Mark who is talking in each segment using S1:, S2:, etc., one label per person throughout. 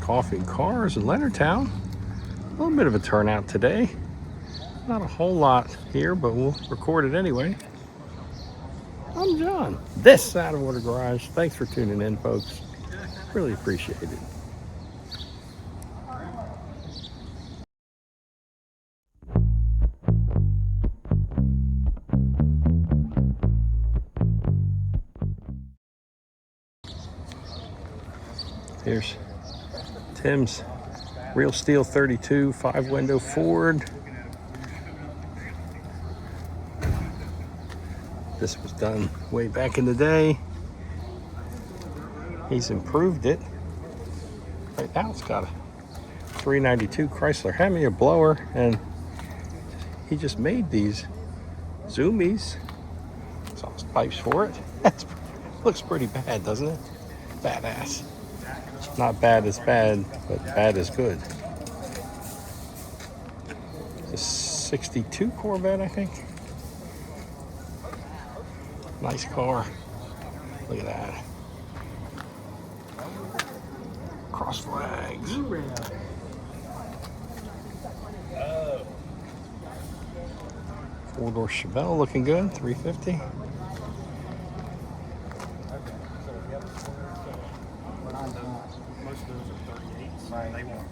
S1: Coffee and Cars in Leonardtown. A little bit of a turnout today. Not a whole lot here, but we'll record it anyway. I'm John. This is Out of Order Garage. Thanks for tuning in, folks. Really appreciate it. Here's Tim's Real Steel 32 5-window Ford. This was done way back in the day. He's improved it. Right now it's got a 392 Chrysler Hemi, a blower, and he just made these zoomies. Exhaust pipes for it. That looks pretty bad, doesn't it? Badass. Not bad as bad, but bad as good. It's a 62 Corvette, I think. Nice car. Look at that. Cross flags. 4-door Chevelle looking good, 350.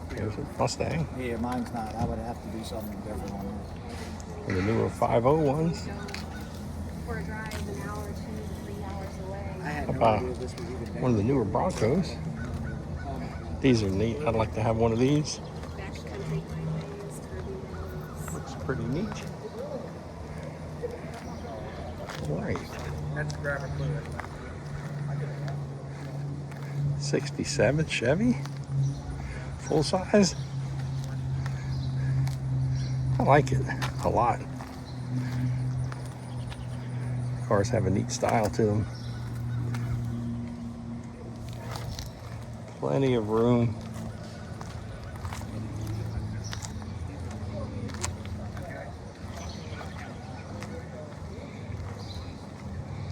S1: There's a Mustang.
S2: Yeah, mine's not. I would have to do something different on it.
S1: And the newer 501s.
S3: For a drive an hour or 2 to 3 hours away.
S2: I had
S1: How
S2: no
S1: about
S2: idea this was even
S1: one of the newer Broncos? These are neat. I'd like to have one of these.
S3: Backcountry highways, turbulence.
S1: Looks pretty neat. All right.
S2: That's grabber fluid.
S1: 67 Chevy. Full size. I like it a lot. Cars have a neat style to them. Plenty of room.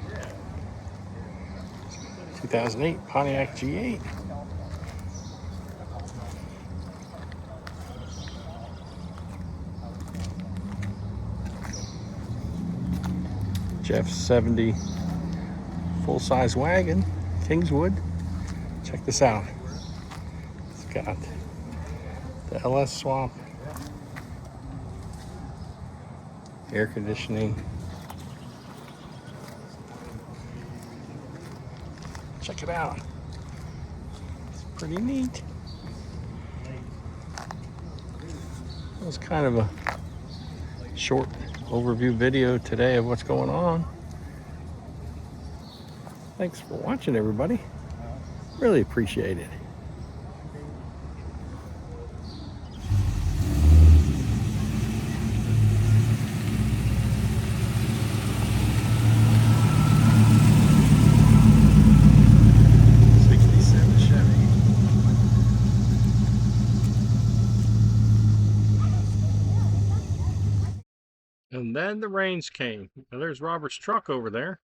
S1: Yeah. 2008 Pontiac G8. Jeff's 70 full-size wagon, Kingswood. Check this out. It's got the LS swap, air conditioning. Check it out. It's pretty neat. It was kind of a short overview video today of what's going on. Thanks for watching, everybody. Really appreciate it. And then the rains came. Now there's Robert's truck over there.